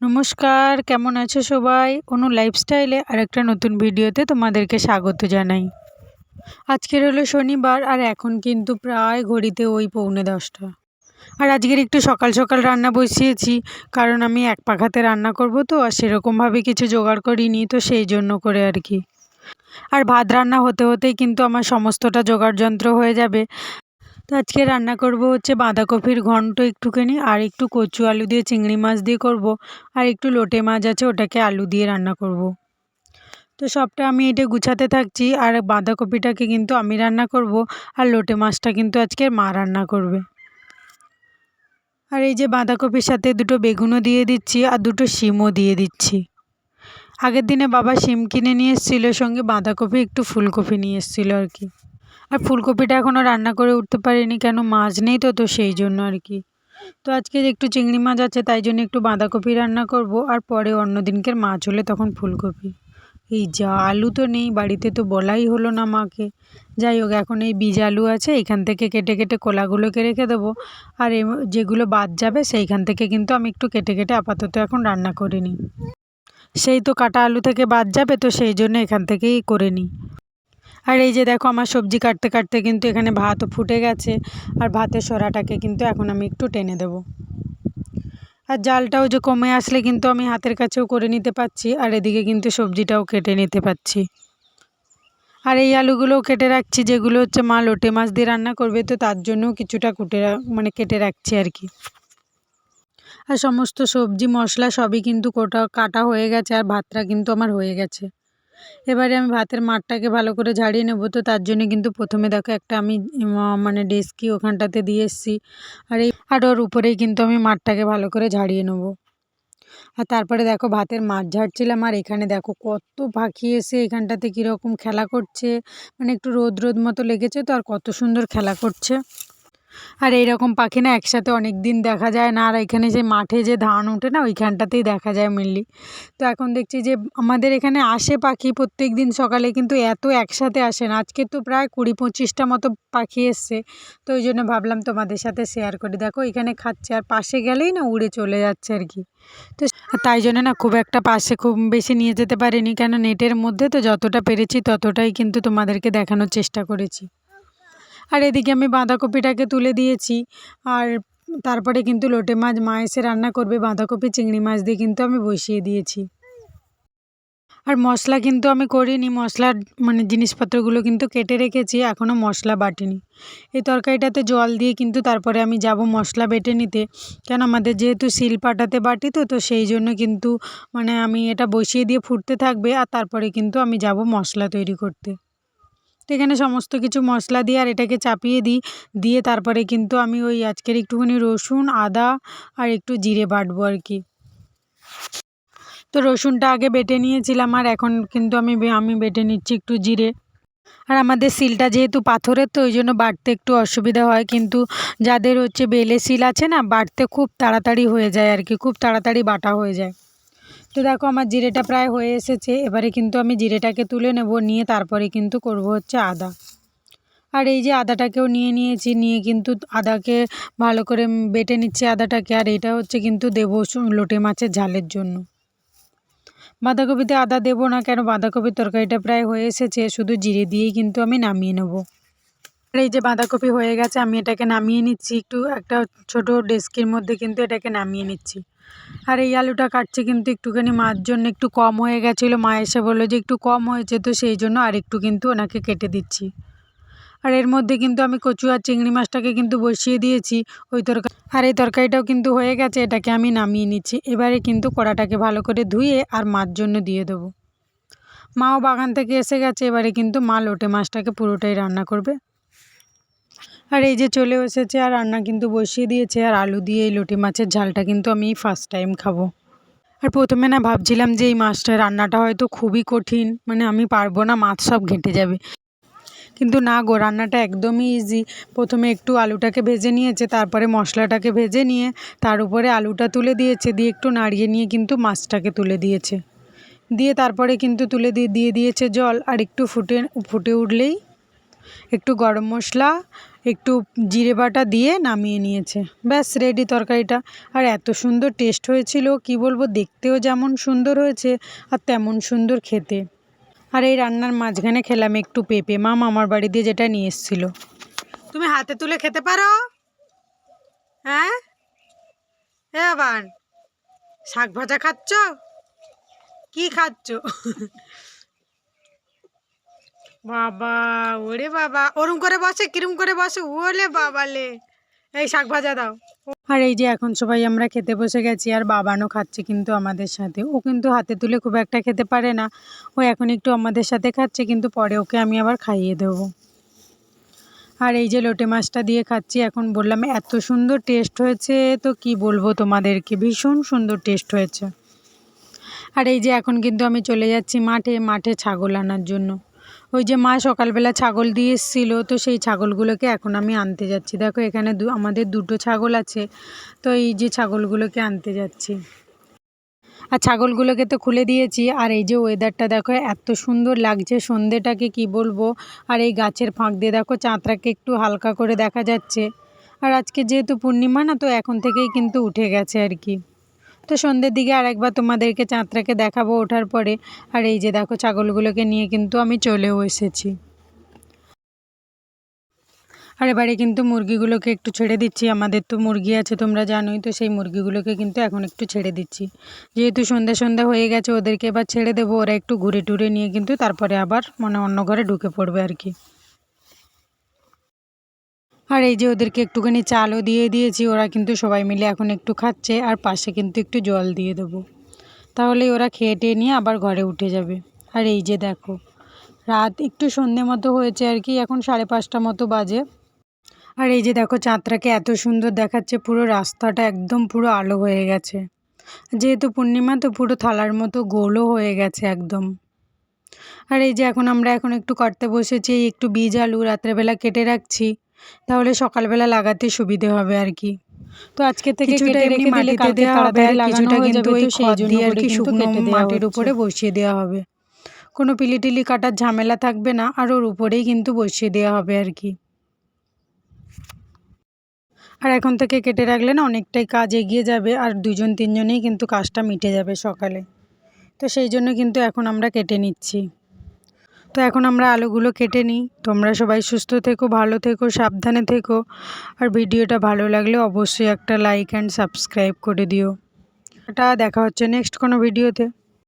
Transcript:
নমস্কার, কেমন আছো সবাই? অনু লাইফস্টাইলে আরেকটা নতুন ভিডিওতে তোমাদেরকে স্বাগত জানাই। আজকের হলো শনিবার আর এখন কিন্তু প্রায় ঘড়িতে ওই 9:45। আর আজকের একটু সকাল সকাল রান্না বসিয়েছি, কারণ আমি এক পাখাতে রান্না করব তো, আর সেরকমভাবে কিছু জোগাড় করিনি, তো সেই জন্য করে আর কি। আর ভাত রান্না হতে হতেই কিন্তু আমার সমস্তটা জোগাড় যন্ত্র হয়ে যাবে। তো আজকে রান্না করব হচ্ছে বাঁধাকপির ঘন্ট একটুখানি, আর একটু কচু আলু দিয়ে চিংড়ি মাছ দিয়ে করব, আর একটু লোটে মাছ আছে ওটাকে আলু দিয়ে রান্না করব। তো সবটা আমি এটা গুছাতে থাকছি, আর বাঁধাকপিটাকে কিন্তু আমি রান্না করব, আর লোটে মাছটা কিন্তু আজকে মা রান্না করবে। আর এই যে বাঁধাকপির সাথে দুটো বেগুনও দিয়ে দিচ্ছি, আর দুটো শিমও দিয়ে দিচ্ছি। আগের দিনে বাবা শিম কিনে নিয়ে এসেছিলো, সঙ্গে বাঁধাকপি একটু ফুলকপি নিয়ে এসেছিলো আর কি। আর ফুলকপিটা এখনও রান্না করে উঠতে পারিনি, কেন মাছ নেই তো সেই জন্য আর কি। তো আজকে একটু চিংড়ি মাছ আছে, তাই জন্য একটু বাঁধাকপি রান্না করব, আর পরে অন্য দিনকের মাছ হলে তখন ফুলকপি। এই যা আলু তো নেই বাড়িতে, তো বলাই হলো না মাকে। যাই হোক, এখন এই বীজ আলু আছে, এখান থেকে কেটে কেটে কোলাগুলোকে রেখে দেবো, আর যেগুলো বাদ যাবে সেইখান থেকে কিন্তু আমি একটু কেটে কেটে আপাতত এখন রান্না করে নিই। সেই তো কাটা আলু থেকে বাদ যাবে, তো সেই জন্য এখান থেকেই করে নিই। আর এই যে দেখো, আমার সবজি কাটতে কাটতে কিন্তু এখানে ভাতও ফুটে গেছে, আর ভাতের সরাটাকে কিন্তু এখন আমি একটু টেনে দেব। আর জালটাও যে কমে আসলে কিন্তু আমি হাতের কাছেও করে নিতে পারছি, আর এদিকে কিন্তু সবজিটাও কেটে নিতে পারছি। আর এই আলুগুলোও কেটে রাখছি, যেগুলো হচ্ছে মা লোটে মাছ দিয়ে রান্না করবে, তো তার জন্যও কিছুটা কেটে রাখছি আর কি। আর সমস্ত সবজি মশলা সবই কিন্তু কাটা হয়ে গেছে, আর ভাতটা কিন্তু আমার হয়ে গেছে। এবারে আমি ভাতের মাঠটাকে ভালো করে ঝাড়িয়ে নেব, তো তার জন্য কিন্তু প্রথমে দেখো একটা আমি ডেস্কি ওখানটাতে দিয়ে এসেছি, আর ওর উপরেই কিন্তু আমি মাঠটাকে ভালো করে ঝাড়িয়ে নেব। আর তারপরে দেখো ভাতের মাঠ ঝাড়ছিলাম, আর এখানে দেখো কত পাখি এসে এখানটাতে কীরকম খেলা করছে, একটু রোদ রোদ মতো লেগেছে তো, আর কত সুন্দর খেলা করছে। আর এইরকম পাখি না একসাথে অনেক দিন দেখা যায় না, আর এখানে যে মাঠে যে ধান ওঠে না ওইখানটাতেই দেখা যায় মেনলি। তো এখন দেখছি যে আমাদের এখানে আসে পাখি প্রত্যেক দিন সকালে, কিন্তু এত একসাথে আসে না। আজকে তো প্রায় 20-25টা মতো পাখি এসছে, তো ওই জন্য ভাবলাম তোমাদের সাথে শেয়ার করি। দেখো এখানে খাচ্ছে, আর পাশে গেলেই না উড়ে চলে যাচ্ছে আর কি। তো তাই জন্য না খুব একটা পাশে খুব বেশি নিয়ে যেতে পারিনি, কেন নেটের মধ্যে তো যতটা পেরেছি ততটাই কিন্তু তোমাদেরকে দেখানোর চেষ্টা করেছি। আর এদিকে আমি বাঁধাকপিটাকে তুলে দিয়েছি, আর তারপরে কিন্তু লোটে মাছ মা এসে রান্না করবে, বাঁধাকপি চিংড়ি মাছ দিয়ে কিন্তু আমি বসিয়ে দিয়েছি। আর মশলা কিন্তু আমি করিনি, মশলার জিনিসপত্রগুলো কিন্তু কেটে রেখেছি, এখনও মশলা বাটিনি। এই তরকারিটাতে জল দিয়ে কিন্তু তারপরে আমি যাব মশলা বেটে নিতে, কেন আমাদের যেহেতু শিলপাটাতে বাটি তো সেই জন্য কিন্তু আমি এটা বসিয়ে দিয়ে ফুটতে থাকবে, আর তারপরে কিন্তু আমি যাব মশলা তৈরি করতে। তো এখানে সমস্ত কিছু মশলা দিয়ে আর এটাকে চাপিয়ে দিই, দিয়ে তারপরে কিন্তু আমি ওই আজকের একটুখানি রসুন আদা আর একটু জিরে বাটবো আর কি। তো রসুনটা আগে বেটে নিয়েছিলাম, আর এখন কিন্তু আমি বেটে নিচ্ছি একটু জিরে। আর আমাদের শিলটা যেহেতু পাথরের, তো ওই জন্য বাটতে একটু অসুবিধা হয়, কিন্তু যাদের হচ্ছে বেলে শিল আছে না, বাটতে খুব তাড়াতাড়ি হয়ে যায় আর কি, খুব তাড়াতাড়ি বাটা হয়ে যায়। তো দেখো আমার জিরেটা প্রায় হয়ে এসেছে, এবারে কিন্তু আমি জিরেটাকে তুলে নেব, নিয়ে তারপরে কিন্তু করব হচ্ছে আদা। আর এই যে আদাটাকেও নিয়েছি, নিয়ে কিন্তু আদাকে ভালো করে বেটে নিচ্ছি আদাটাকে, আর এটা হচ্ছে কিন্তু দেবো লোটে মাছের ঝালের জন্য। বাঁধাকপিতে আদা দেবো না, কেন বাঁধাকপির তরকারিটা প্রায় হয়ে এসেছে, শুধু জিরে দিয়েই কিন্তু আমি নামিয়ে নেব। আর এই যে বাঁধাকপি হয়ে গেছে, আমি এটাকে নামিয়ে নিচ্ছি, একটু একটা ছোট ডেস্কির মধ্যে কিন্তু এটাকে নামিয়ে নিচ্ছি। আর এই আলুটা কাটছি কিন্তু একটুখানি মার জন্য একটু কম হয়ে গেছিলো, মা এসে বললো যে একটু কম হয়েছে, তো সেই জন্য আর একটু কিন্তু ওনাকে কেটে দিচ্ছি। আর এর মধ্যে কিন্তু আমি কচু আর চিংড়ি মাছটাকে কিন্তু বসিয়ে দিয়েছি ওই তরকারি, আর এই তরকারিটাও কিন্তু হয়ে গেছে, এটাকে আমি নামিয়ে নিচ্ছি। এবারে কিন্তু কড়াটাকে ভালো করে ধুয়ে আর মার জন্য দিয়ে দেবো। মাও বাগান থেকে এসে গেছে, এবারে কিন্তু মা লোটে মাছটাকে পুরোটাই রান্না করবে। আর এই যে চলে এসেছে, আর রান্না কিন্তু বসিয়ে দিয়েছে, আর আলু দিয়ে এই লোটে মাছের ঝালটা কিন্তু আমি ফার্স্ট টাইম খাবো। আর প্রথমে না ভাবছিলাম যে এই মাছটা রান্নাটা হয়তো খুবই কঠিন, আমি পারবো না, মাছ সব ঘেঁটে যাবে, কিন্তু না গো, রান্নাটা একদমই ইজি। প্রথমে একটু আলুটাকে ভেজে নিয়েছে, তারপরে মশলাটাকে ভেজে নিয়ে তার উপরে আলুটা তুলে দিয়েছে, দিয়ে একটু নাড়িয়ে নিয়ে কিন্তু মাছটাকে তুলে দিয়েছে, দিয়ে তারপরে কিন্তু দিয়ে দিয়েছে জল, আর একটু ফুটে উঠলেই একটু গরম মশলা, একটু জিরে বাটা দিয়ে নামিয়ে নিয়েছে। ব্যাস রেডি তরকারিটা। আর এত সুন্দর টেস্ট হয়েছিল কি বলবো, দেখতেও যেমন সুন্দর হয়েছে আর তেমন সুন্দর খেতে। আর এই রান্নার মাঝখানে খেলাম একটু পেঁপে, মা মামার বাড়ি দিয়ে যেটা নিয়ে এসেছিল। তুমি হাতে তুলে খেতে পারো? হ্যাঁ আবার শাক ভাজা খাচ্ছ? কি খাচ্ছ? বাবা, ওরে বাবা, ওরম করে বসে কিরম করে বসে, ওলে বাবালে। এই শাক ভাজা দাও। আর এই যে এখন সবাই আমরা খেতে বসে গেছি, আর বাবানও খাচ্ছে কিন্তু আমাদের সাথে। ও কিন্তু হাতে তুলে খুব একটা খেতে পারে না, ও এখন একটু আমাদের সাথে খাচ্ছে, কিন্তু পরে ওকে আমি আবার খাইয়ে দেবো। আর এই যে লোটে মাছটা দিয়ে খাচ্ছি। এখন বললাম এত সুন্দর টেস্ট হয়েছে, তো কি বলবো তোমাদেরকে, ভীষণ সুন্দর টেস্ট হয়েছে। আর এই যে এখন কিন্তু আমি চলে যাচ্ছি মাঠে ছাগল আনার জন্য। ওই যে মা সকালবেলা ছাগল দিয়ে এসেছিলো, তো সেই ছাগলগুলোকে এখন আমি আনতে যাচ্ছি। দেখো এখানে আমাদের 2টো ছাগল আছে, তো এই যে ছাগলগুলোকে আনতে যাচ্ছি। আর ছাগলগুলোকে তো খুলে দিয়েছি। আর এই যে ওয়েদারটা দেখো এত সুন্দর লাগছে সন্ধেটাকে, কি বলবো। আর এই গাছের ফাঁক দিয়ে দেখো চাঁদটাকে একটু হালকা করে দেখা যাচ্ছে। আর আজকে যেহেতু পূর্ণিমা না, তো এখন থেকেই কিন্তু উঠে গেছে আর কি। তো সন্ধ্যের দিকে আরেকবার তোমাদেরকে চাঁদটাকে দেখাবো ওঠার পরে। আর এই যে দেখো ছাগলগুলোকে নিয়ে কিন্তু আমি চলেও এসেছি। আর এবারে কিন্তু মুরগিগুলোকে একটু ছেড়ে দিচ্ছি। আমাদের তো মুরগি আছে তোমরা জানোই, তো সেই মুরগিগুলোকে কিন্তু এখন একটু ছেড়ে দিচ্ছি। যেহেতু সন্ধ্যা হয়ে গেছে, ওদেরকে এবার ছেড়ে দেবো। ওরা একটু ঘুরে টুরে নিয়ে কিন্তু তারপরে আবার অন্য ঘরে ঢুকে পড়বে আর কি। আর এই যে ওদেরকে একটুখানি চালও দিয়ে দিয়েছি, ওরা কিন্তু সবাই মিলে এখন একটু খাচ্ছে। আর পাশে কিন্তু একটু জল দিয়ে দেবো, তাহলেই ওরা খেয়ে টেয়ে নিয়ে আবার ঘরে উঠে যাবে। আর এই যে দেখো রাত একটু সন্ধে মতো হয়েছে আর কি, এখন 5:30 মতো বাজে। আর এই যে দেখো চাঁদটাকে এত সুন্দর দেখাচ্ছে, পুরো রাস্তাটা একদম পুরো আলো হয়ে গেছে। যেহেতু পূর্ণিমা, তো পুরো থালার মতো গোলও হয়ে গেছে একদম। আর এই যে আমরা এখন একটু কাটতে বসেছি, একটু বীজ আলু রাত্রেবেলা কেটে রাখছি, তাহলে সকালবেলা লাগাতে সুবিধে হবে আর কি। তো আজকে থেকে কেটে রেখে দিলে কালকে তাড়াতাড়ি লাগানো হয়ে যাবে, তো সেই জন্য আর কি শুকনো মাটির উপরে বসিয়ে দেওয়া হবে। কোনো পিলিটিলি কাটার ঝামেলা থাকবে না, আর ওর উপরেই কিন্তু বসিয়ে দেওয়া হবে আর কি। আর এখন থেকে কেটে রাখলে না অনেকটাই কাজ এগিয়ে যাবে, আর 2-3 জনেই কিন্তু কাজটা মিটে যাবে সকালে। তো সেই জন্য কিন্তু এখন আমরা কেটে নিচ্ছি। তো এখন আমরা আলুগুলো কেটে নিই। তোমরা সবাই সুস্থ থেকো, ভালো থেকো, সাবধানে থেকো। আর ভিডিওটা ভালো লাগলে অবশ্যই একটা লাইক অ্যান্ড সাবস্ক্রাইব করে দিও। এটা দেখা হচ্ছে নেক্সট কোনো ভিডিওতে।